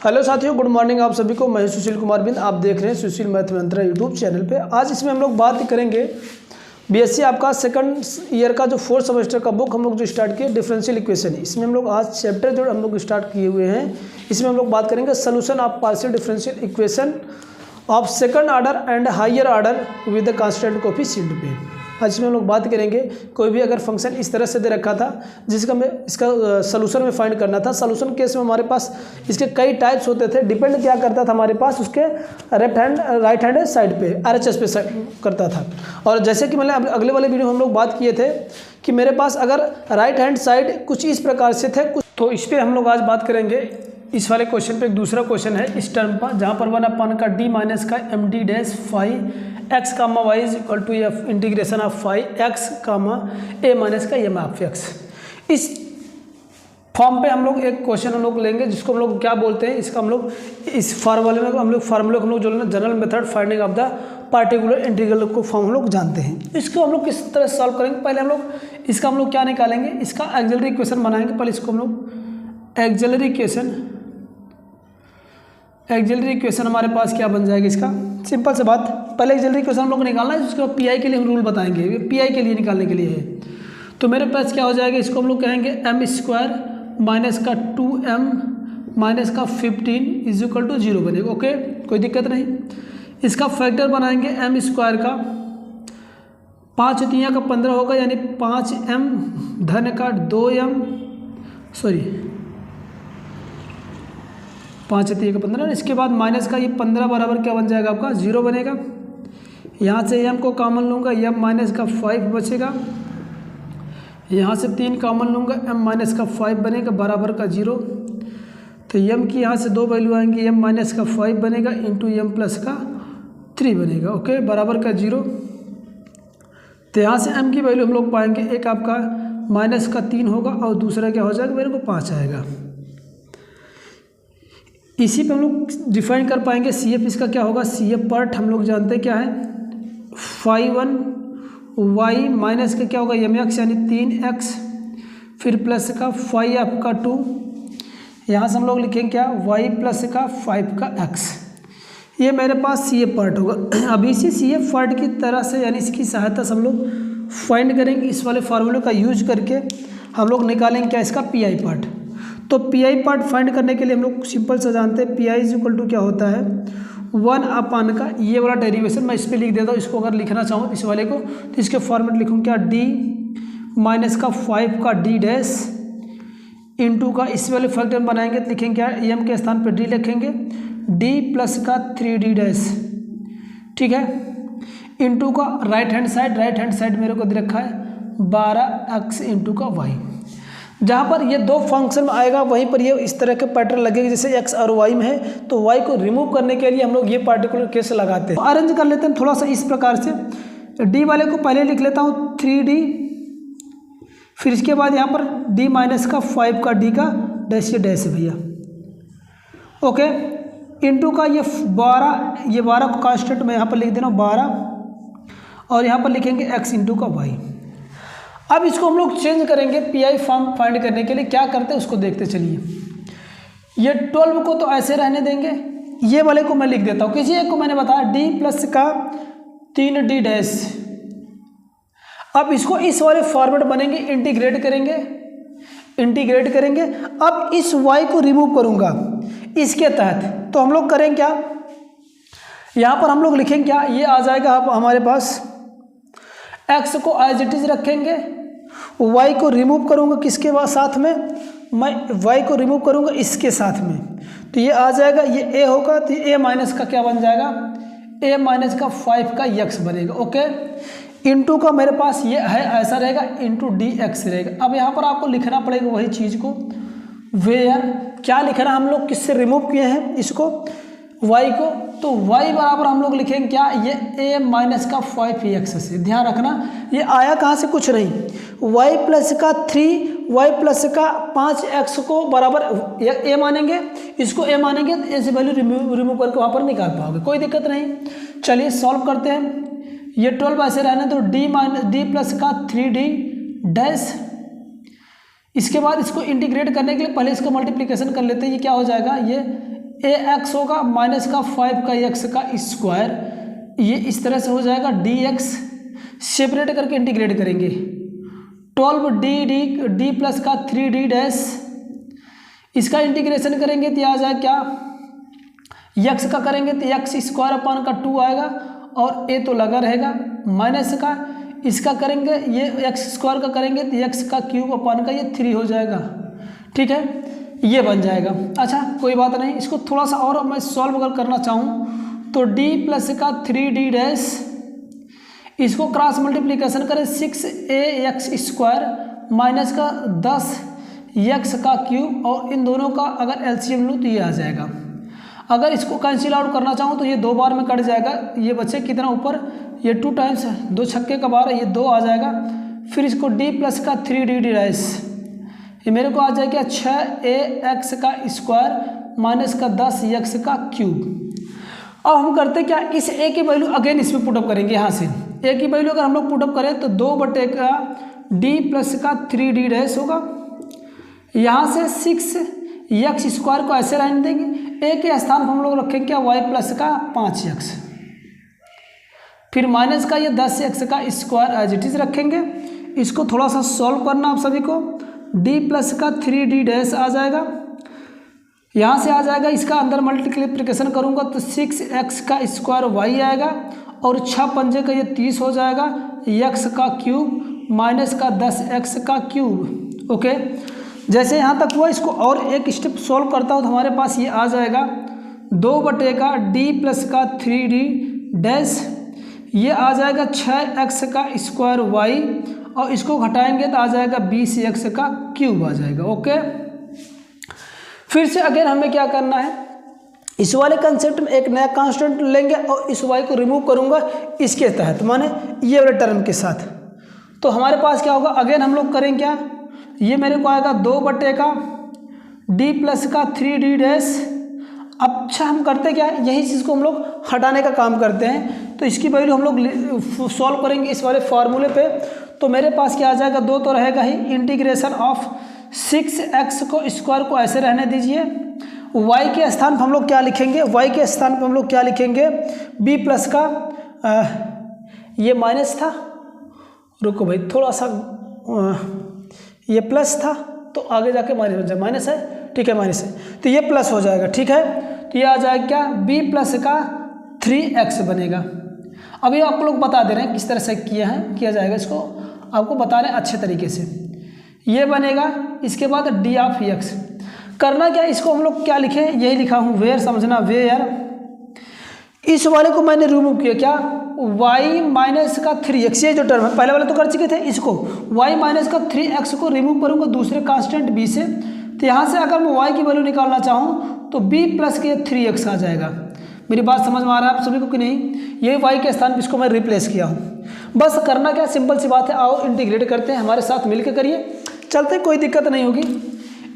Hello साथियों, good morning आप सभी को। मैं सुशील कुमार बिंद, आप देख रहे हैं सुशील मैथ मंत्र यूट्यूब चैनल पे। आज इसमें हम लोग बात करेंगे बीएससी आपका सेकंड ईयर का जो फोर्थ सेमेस्टर का बुक हम लोग जो स्टार्ट किए डिफरेंशियल इक्वेशन। इसमें हम लोग आज चैप्टर जो हम लोग स्टार्ट किए हुए हैं, इसमें हम लोग बात करेंगे solution of partial differential equation of second order and higher order with the constant coefficient पे। आज इसमें हम लोग बात करेंगे कोई भी अगर फंक्शन इस तरह से दे रखा था जिसका हमें इसका सोल्यूशन में फाइंड करना था। सोल्यूशन केस में हमारे पास इसके कई टाइप्स होते थे, डिपेंड क्या करता था हमारे पास उसके राइट हैंड साइड पे RHS पे करता था। और जैसे कि मैंने अगले वाले वीडियो में हम लोग बात किए थे कि मेरे पास अगर राइट हैंड साइड कुछ इस प्रकार से थे कुछ, तो इस पर हम लोग आज बात करेंगे। इस वाले क्वेश्चन पे एक दूसरा क्वेश्चन है इस टर्म पर, जहाँ पर 1/d - का md dash phi x comma y is equal to F integration of phi x comma a minus का m ऑफ x। इस फॉर्म पे हम लोग एक क्वेश्चन हम लोग लेंगे जिसको हम लोग क्या बोलते हैं, इसका हम लोग इस फार्मूले में हम लोग जो है general method finding of the particular integral को फॉर्म हम लोग जानते हैं। इसको हम लोग किस तरह सॉल्व करेंगे, पहले हम लोग इसका हम लोग क्या निकालेंगे, इसका ऑक्सिलरी इक्वेशन बनाएंगे। पहले इसको हम लोग ऑक्सिलरी इक्वेशन हमारे पास क्या बन जाएगा, इसका सिंपल से बात, पहले ऑक्सिलरी इक्वेशन हम लोग को निकालना है, उसके बाद पीआई के लिए हम रूल बताएंगे, ये पीआई के लिए निकालने के लिए है। तो मेरे पास क्या हो जाएगा, इसको हम लोग कहेंगे m² माइनस का 2m माइनस का 15 इज इक्वल टू 0 बनेगा। ओके, कोई दिक्कत नहीं। इसका फैक्टर बनाएंगे m² का 5 तिया का 15 होगा, यानी 5m धन का 2m 5 तिया का 15। इसके बाद माइनस का ये 15 बराबर क्या बन जाएगा आपका 0 बनेगा। यहाँ से m को कॉमन लूँगा, m माइनस का 5 बचेगा। यहाँ से 3 कॉमन लूँगा, m माइनस का 5 बनेगा बराबर का 0। तो m की यहाँ से 2 वैल्यू आएंगी, m माइनस का 5 बनेगा इंटू m प्लस का 3 बनेगा। ओके, बराबर का 0। तो यहाँ से m की वैल्यू हम लोग पाएंगे, एक आपका माइनस का 3 होगा और दूसरा क्या हो जाएगा, मेरे को 5 आएगा। इसी पे हम लोग डिफाइन कर पाएंगे CF, इसका क्या होगा, CF पार्ट हम लोग जानते हैं क्या है, फाई 1 y माइनस का क्या होगा mx यानी 3x, फिर प्लस का फाई आपका 2, यहाँ से हम लोग लिखेंगे क्या y प्लस का 5 का x। ये मेरे पास CF पार्ट होगा। अब इसी CF पार्ट की तरह से यानी इसकी सहायता से हम लोग फाइंड करेंगे, इस वाले फार्मूले का यूज करके हम लोग निकालेंगे क्या, इसका PI पार्ट। तो PI पार्ट फाइंड करने के लिए हम लोग सिंपल से जानते हैं PI इज इक्वल टू क्या होता है 1/, का ये वाला डेरिवेशन मैं इस पर लिख देता हूँ। इसको अगर लिखना चाहूँ इस वाले को, तो इसके फॉर्मेट लिखूँ क्या, d माइनस का 5 का d डैश इंटू का इस वाले फैक्टर बनाएंगे तो लिखेंगे क्या, m के स्थान पर d लिखेंगे, d प्लस का 3d डैश, ठीक है, इंटू का राइट हैंड साइड मेरे को दे रखा है 12x इंटू का y। जहाँ पर ये दो फंक्शन में आएगा वहीं पर ये इस तरह के पैटर्न लगेगा जैसे x और y में है, तो y को रिमूव करने के लिए हम लोग ये पार्टिकुलर केस लगाते हैं। अरेंज कर लेते हैं थोड़ा सा इस प्रकार से, d वाले को पहले लिख लेता हूँ 3d, फिर इसके बाद यहाँ पर d माइनस का 5 का d का डैश, ये डैश है भैया। ओके, इंटू का ये 12 को कांस्टेंट मैं यहाँ पर लिख दे रहा हूँ 12, और यहाँ पर लिखेंगे x इंटू का y। अब इसको हम लोग चेंज करेंगे PI फॉर्म फाइंड करने के लिए, क्या करते हैं उसको देखते चलिए। ये 12 को तो ऐसे रहने देंगे, ये वाले को मैं लिख देता हूँ, किसी एक को मैंने बताया d प्लस का 3d डैश। अब इसको इस वाले फॉर्मेट बनेंगे, इंटीग्रेट करेंगे। अब इस y को रिमूव करूँगा इसके तहत, तो हम लोग करेंगे क्या, यहाँ पर हम लोग लिखेंगे क्या, ये आ जाएगा अब हमारे पास x को एज इट इज रखेंगे, y को रिमूव करूँगा किसके बाद साथ में, मैं y को रिमूव करूँगा इसके साथ में, तो ये आ जाएगा, ये a होगा, तो a माइनस का क्या बन जाएगा, a माइनस का 5 का x बनेगा। ओके, इंटू का मेरे पास ये है ऐसा रहेगा, इंटू dx रहेगा। अब यहाँ पर आपको लिखना पड़ेगा वही चीज़ को, वेयर क्या लिखना, हम लोग किससे रिमूव किए हैं इसको, y को, तो y बराबर हम लोग लिखेंगे क्या, ये a माइनस का 5x से। ध्यान रखना ये आया कहाँ से, कुछ नहीं, y प्लस का 3 y प्लस का 5x को बराबर a मानेंगे, इसको a मानेंगे तो a से वैल्यू रिमूव करके वहाँ पर निकाल पाओगे, कोई दिक्कत नहीं। चलिए सॉल्व करते हैं। ये 12 ऐसे रहने तो d प्लस का 3d डैश, इसके बाद इसको इंटीग्रेट करने के लिए पहले इसको मल्टीप्लिकेशन कर लेते हैं। ये क्या हो जाएगा, ये ए एक्स होगा माइनस का 5 का एक्स का स्क्वायर, ये इस तरह से हो जाएगा डी एक्स, सेपरेट करके इंटीग्रेट करेंगे 12 डी प्लस का 3d डैश, इसका इंटीग्रेशन करेंगे तो आ जाए क्या, यक्स का करेंगे तो एक्स स्क्वायर अपान का 2 आएगा और ए तो लगा रहेगा, माइनस का इसका करेंगे ये एक्स स्क्वायर का करेंगे तो एक्स का क्यूब अपान का ये 3 हो जाएगा। ठीक है, ये बन जाएगा। अच्छा कोई बात नहीं, इसको थोड़ा सा और मैं सॉल्व अगर करना चाहूँ तो d प्लस का 3d डैश, इसको क्रॉस मल्टीप्लिकेशन करें 6ax स्क्वायर माइनस का 10x का क्यूब और इन दोनों का अगर एलसीएम लूँ तो ये आ जाएगा। अगर इसको कैंसिल आउट करना चाहूँ तो ये 2 बार में कट जाएगा, ये बचे कितना ऊपर, ये 2 टाइम्स 2 छक्के का बार है, ये 2 आ जाएगा। फिर इसको d प्लस का 3d डैश, ये मेरे को आ जाएगा 6ax का स्क्वायर माइनस का 10x का क्यूब। अब हम करते क्या, इस a की वैल्यू अगेन इसमें पुटअप करेंगे, यहाँ से a की वैल्यू अगर हम लोग पुटअप करें तो 2 बटे का d प्लस का 3d डैश होगा, यहाँ से 6x स्क्वायर को ऐसे रहने देंगे, a के स्थान पर हम लोग रखेंगे क्या y प्लस का 5x, फिर माइनस का ये 10x का स्क्वायर एज इट इज रखेंगे। इसको थोड़ा सा सॉल्व करना आप सभी को, d प्लस का 3d डैश आ जाएगा, यहाँ से आ जाएगा, इसका अंदर मल्टीप्लिकेशन करूँगा तो 6x का स्क्वायर y आएगा और 6 पंजे का ये 30 हो जाएगा, x का क्यूब माइनस का 10x का क्यूब। ओके, जैसे यहाँ तक हुआ, इसको और एक स्टेप सॉल्व करता हूँ तो हमारे पास ये आ जाएगा 2 बटे का d प्लस का 3d डैश, ये आ जाएगा 6x का स्क्वायर y और इसको घटाएंगे तो आ जाएगा 20x का क्यूब आ जाएगा। ओके, फिर से अगेन हमें क्या करना है, इस वाले कंसेप्ट में एक नया कांस्टेंट लेंगे और इस y को रिमूव करूंगा इसके तहत, माने ये वाले टर्म के साथ, तो हमारे पास क्या होगा, अगेन हम लोग करेंगे क्या, ये मेरे को आएगा 2 बटे का d प्लस का 3d डैश। अच्छा हम करते क्या, यही चीज़ को हम लोग हटाने का काम करते हैं, तो इसकी वैल्यू हम लोग सॉल्व करेंगे इस वाले फार्मूले पे, तो मेरे पास क्या आ जाएगा, 2 तो रहेगा ही, इंटीग्रेशन ऑफ 6x को स्क्वायर को ऐसे रहने दीजिए, y के स्थान पर हम लोग क्या लिखेंगे, y के स्थान पर हम लोग क्या लिखेंगे, b प्लस का ये माइनस था, रुको भाई थोड़ा सा, ये प्लस था तो आगे जाके माइनस बन जाए, माइनस है, ठीक है माइनस है, तो ये प्लस हो जाएगा। ठीक है, तो ये आ जाएगा क्या, b प्लस का 3x बनेगा। अभी आप लोग बता दे रहे हैं किस तरह से किया जाएगा, इसको आपको बता रहे हैं अच्छे तरीके से, ये बनेगा। इसके बाद d ऑफ x करना क्या, इसको हम लोग क्या लिखे, यही लिखा हूँ वेयर, समझना वेयर, इस वाले को मैंने रिमूव किया क्या, y माइनस का 3x, ये जो टर्म है पहले वाले तो कर चुके थे, इसको y माइनस का 3x को रिमूव करूँगा दूसरे कांस्टेंट b से, तो यहाँ से अगर मैं y की वैल्यू निकालना चाहूँ तो b प्लस के 3x आ जाएगा। मेरी बात समझ में आ रहा है आप सभी को कि नहीं, ये y के स्थान पर इसको मैं रिप्लेस किया हूँ। बस करना क्या, सिंपल सी बात है, आओ इंटीग्रेट करते हैं, हमारे साथ मिलकर करिए, चलते कोई दिक्कत नहीं होगी।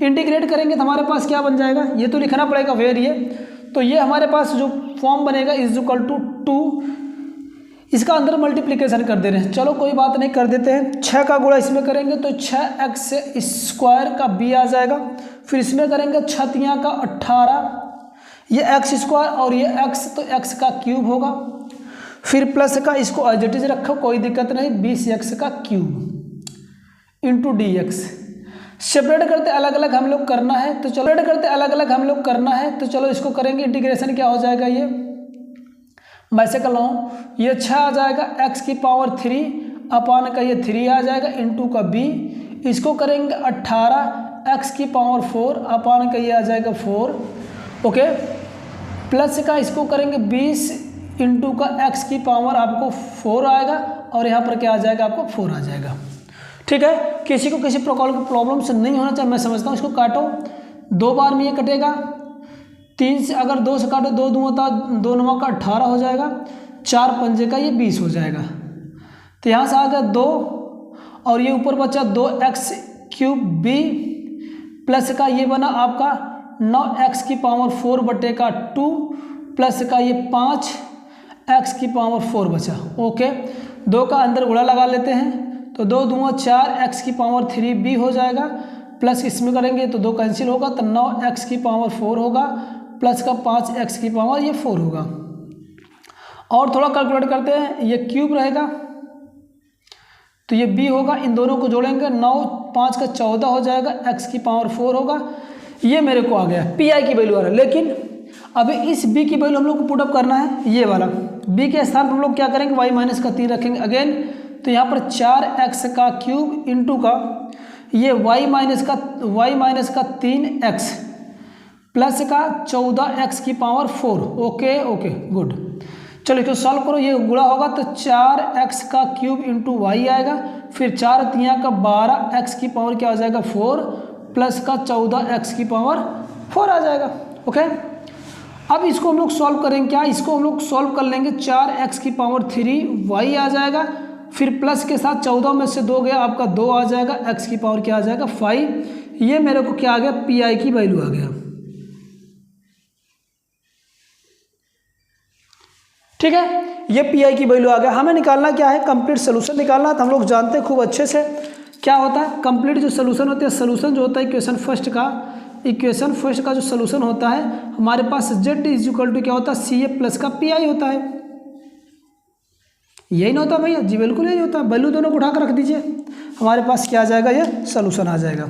इंटीग्रेट करेंगे तो हमारे पास क्या बन जाएगा, ये तो लिखना पड़ेगा वेयर, ये तो ये हमारे पास जो फॉर्म बनेगा इज इक्वल टू 2, इसका अंदर मल्टीप्लिकेशन कर दे रहे हैं, चलो कोई बात नहीं कर देते हैं, 6 का गुणा इसमें करेंगे तो 6x स्क्वायर का b आ जाएगा, फिर इसमें करेंगे 6 का 18, ये x स्क्वायर और ये x तो x का क्यूब होगा, फिर प्लस का इसको एज इट इज रखो कोई दिक्कत नहीं, 20x का क्यूब इंटू dx। सेपरेट करते अलग अलग हम लोग करना है, तो चलो सेपरेट करते अलग अलग हम लोग करना है, तो चलो इसको करेंगे, इंटीग्रेशन क्या हो जाएगा, ये मैं से कर रहा हूँ, ये 6 आ जाएगा x की पावर 3 अपान का ये 3 आ जाएगा इंटू का b, इसको करेंगे 18 x की पावर 4 अपान का ये आ जाएगा 4, ओके, प्लस का इसको करेंगे 20 इंटू का x की पावर आपको 4 आएगा और यहाँ पर क्या आ जाएगा, आपको 4 आ जाएगा। ठीक है, किसी को किसी प्रकार की प्रॉब्लम से नहीं होना चाहिए, मैं समझता हूँ। इसको काटो, 2 बार में ये कटेगा, 3 से अगर 2 से काटो, 2 दूँ होता 2 9 का 18 हो जाएगा, 4 पंजे का ये 20 हो जाएगा, तो यहाँ से आ गया 2 और ये ऊपर बचा 2x क्यूब b प्लस का ये बना आपका 9x की पावर 4 बटे का 2 प्लस का ये 5x की पावर 4 बचा। ओके, 2 का अंदर गुणा लगा लेते हैं, तो 2 दूँ 4 x की पावर 3b हो जाएगा, प्लस इसमें करेंगे तो 2 कैंसिल होगा तो 9x की पावर 4 होगा, प्लस का 5x की पावर ये 4 होगा। और थोड़ा कैलकुलेट करते हैं, ये क्यूब रहेगा तो ये b होगा, इन दोनों को जोड़ेंगे 9 5 का 14 हो जाएगा, x की पावर 4 होगा। ये मेरे को आ गया pi की वैल्यू आ रहा है। लेकिन अभी इस b की वैल्यू हम लोग को पुटअप करना है, ये वाला b के स्थान पर हम लोग क्या करेंगे, y माइनस का 3 रखेंगे अगेन। तो यहाँ पर 4x का क्यूब इंटू का ये y माइनस का 3x प्लस का 14x की पावर 4। Okay okay good. चलो इसको सॉल्व करो, ये गुणा होगा तो 4x का क्यूब इंटू वाई आएगा, फिर 4 3 का 12x की पावर क्या आ जाएगा 4 प्लस का 14x की पावर 4 आ जाएगा। ओके अब इसको हम लोग सॉल्व करेंगे, क्या इसको हम लोग सॉल्व कर लेंगे, 4x की पावर 3 y आ जाएगा, फिर प्लस के साथ 14 में से 2 गया आपका 2 आ जाएगा, x की पावर क्या आ जाएगा 5। ये मेरे को क्या आ गया, pi की वैल्यू आ गया। ठीक है, ये pi की वैल्यू आ गया। हमें निकालना क्या है, कंप्लीट सोल्यूशन निकालना। तो हम लोग जानते हैं खूब अच्छे से क्या होता है कंप्लीट जो सोल्यूशन होते हैं। सोल्यूशन जो होता है इक्वेशन फर्स्ट का जो सोल्यूशन होता है हमारे पास z इज इक्वल टू क्या होता है, CF प्लस का pi होता है। यही ना होता भैया जी, बिल्कुल यही होता है। वैल्यू दोनों को उठा कर रख दीजिए, हमारे पास क्या आ जाएगा, ये सोल्यूशन आ जाएगा।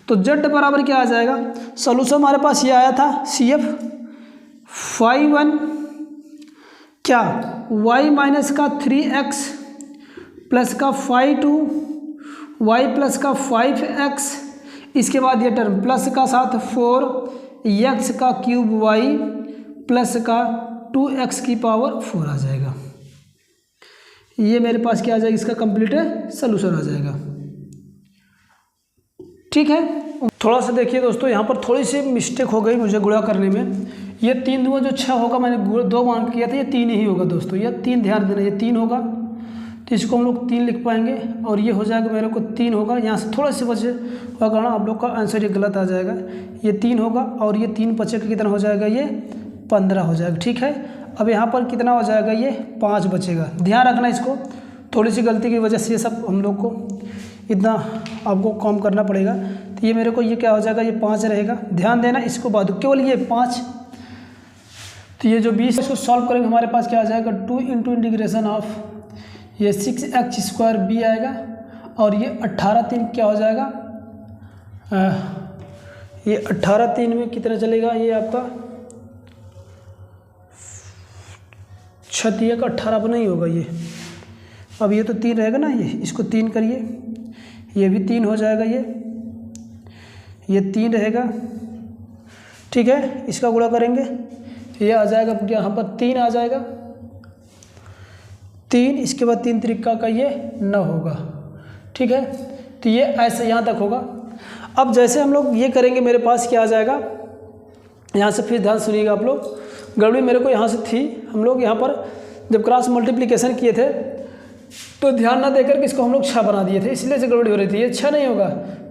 तो z बराबर क्या आ जाएगा, सोल्यूशन हमारे पास ये आया था CF 5 क्या y माइनस का 3x प्लस का 5 y प्लस का 5x, इसके बाद ये टर्म प्लस का साथ 4x का क्यूब y प्लस का 2x की पावर 4 आ जाएगा। ये मेरे पास क्या आ जाएगा, इसका कंप्लीट सोल्यूशन आ जाएगा। ठीक है, थोड़ा सा देखिए दोस्तों, यहाँ पर थोड़ी सी मिस्टेक हो गई मुझे गुणा करने में। ये 3 दूँ जो 6 होगा, मैंने 2 मान किया था, ये 3 ही होगा दोस्तों। ये 3 ध्यान देना, ये 3 होगा तो इसको हम लोग 3 लिख पाएंगे, और ये हो जाएगा मेरे को 3 होगा। यहाँ से थोड़ा से बचे हुआ करना, आप लोग का आंसर ये गलत आ जाएगा। ये 3 होगा और ये 3 बचे का कितना हो जाएगा, ये 15 हो जाएगा। ठीक है, अब यहाँ पर कितना हो जाएगा, ये 5 बचेगा। ध्यान रखना इसको, थोड़ी सी गलती की वजह से ये सब हम लोग को इतना आपको कम करना पड़ेगा। तो ये मेरे को ये क्या हो जाएगा, ये 5 रहेगा। ध्यान देना इसको, बाद केवल ये 5। तो ये जो 20 इसको सॉल्व करेंगे हमारे पास क्या आ जाएगा, 2 इंटू इंटीग्रेशन ऑफ ये 6x² b आएगा, और ये 18 3 क्या हो जाएगा, ये 18 3 में कितना चलेगा, ये आपका 6 का 18 पर नहीं होगा ये। अब ये तो 3 रहेगा ना, ये इसको 3 करिए, ये भी 3 हो जाएगा, ये 3 रहेगा। ठीक है, इसका गुणा करेंगे, ये आ जाएगा यहाँ पर 3 आ जाएगा, 3, इसके बाद 3 त्रिका का ये 9 होगा। ठीक है, तो ये ऐसे यहाँ तक होगा। अब जैसे हम लोग ये करेंगे, मेरे पास क्या आ जाएगा, यहाँ से फिर ध्यान सुनिएगा आप लोग, गड़बड़ी मेरे को यहाँ से थी। हम लोग यहाँ पर जब क्रॉस मल्टीप्लिकेशन किए थे तो ध्यान ना देकर के इसको हम लोग 6 बना दिए थे, इसलिए से गड़बड़ी हो रही थी। ये 6 नहीं होगा,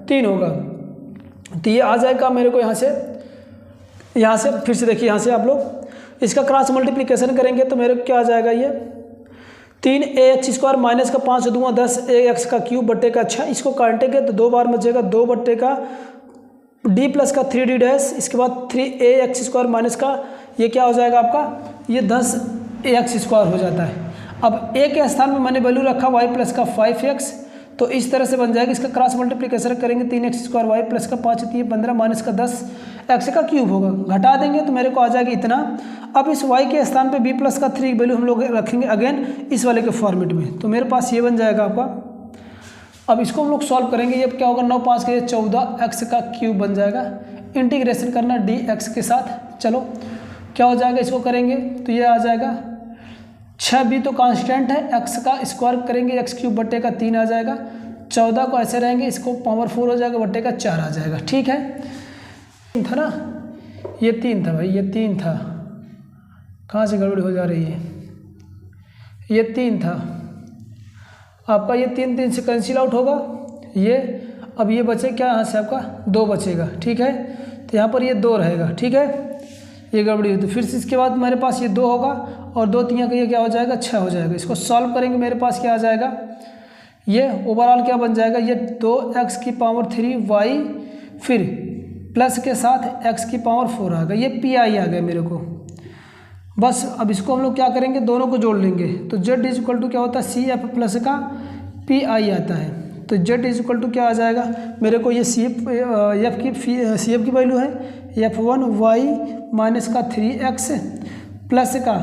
3 होगा। तो ये आ जाएगा मेरे को यहाँ से फिर से देखिए, यहाँ से आप लोग इसका क्रॉस मल्टीप्लिकेशन करेंगे तो मेरे को क्या आ जाएगा, ये 3ax² माइनस का 5 दूँगा 10 ax का क्यूब बट्टे का 6। इसको काटेंगे तो 2 बार बचेगा, 2 बट्टे का d प्लस का 3d डैश, इसके बाद 3ax² माइनस का ये क्या हो जाएगा आपका, ये 10ax² हो जाता है। अब a के स्थान में मैंने वैल्यू रखा y प्लस का 5x, तो इस तरह से बन जाएगा। इसका क्रॉस मल्टीप्लिकेशन करेंगे 3x² y प्लस का 5 3 15 माइनस का 10 x का क्यूब होगा, घटा देंगे तो मेरे को आ जाएगा इतना। अब इस y के स्थान पे b प्लस का 3 वैल्यू हम लोग रखेंगे अगेन इस वाले के फॉर्मेट में, तो मेरे पास ये बन जाएगा आपका। अब इसको हम लोग सॉल्व करेंगे, ये क्या होगा, 9 5 के 14x का क्यूब बन जाएगा। इंटीग्रेशन करना dx के साथ, चलो क्या हो जाएगा, इसको करेंगे तो ये आ जाएगा 6b तो कांस्टेंट है, x का स्क्वायर करेंगे x क्यूब बट्टे का 3 आ जाएगा, 14 को ऐसे रहेंगे, इसको पावर 4 हो जाएगा, बट्टे का 4 आ जाएगा। ठीक है, 3 था ना, ये 3 था भाई, ये 3 था, कहाँ से गड़बड़ी हो जा रही है, ये 3 था आपका, ये 3 3 से कैंसिल आउट होगा ये। अब ये बचे क्या, यहाँ से आपका 2 बचेगा। ठीक है, तो यहाँ पर ये 2 रहेगा। ठीक है, ये गड़बड़ी हुई तो फिर से इसके बाद मेरे पास ये 2 होगा, और 2 3 का ये क्या हो जाएगा, 6 हो जाएगा। इसको सॉल्व करेंगे, मेरे पास क्या आ जाएगा, ये ओवरऑल क्या बन जाएगा, ये 2x की पावर 3 y, फिर प्लस के साथ एक्स की पावर 4 आ गया, ये पी आई आ गया मेरे को। बस अब इसको हम लोग क्या करेंगे, दोनों को जोड़ लेंगे। तो जेड इज इक्वल टू क्या होता है, सी एफ प्लस का पी आई आता है। तो जेड इज इक्वल टू क्या आ जाएगा मेरे को, ये सी एफ की वैल्यू है F1 वाई माइनस का 3x प्लस का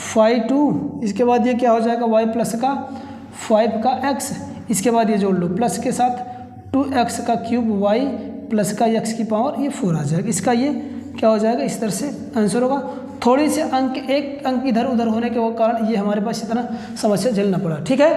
5 इसके बाद ये क्या हो जाएगा y प्लस का 5 का x, इसके बाद ये जोड़ लो प्लस के साथ 2x का क्यूब y प्लस का x की पावर ये 4 आ जाएगा। इसका ये क्या हो जाएगा, इस तरह से आंसर होगा। थोड़ी से अंक, एक अंक इधर उधर होने के कारण ये हमारे पास इतना समस्या झेलना पड़ा। ठीक है।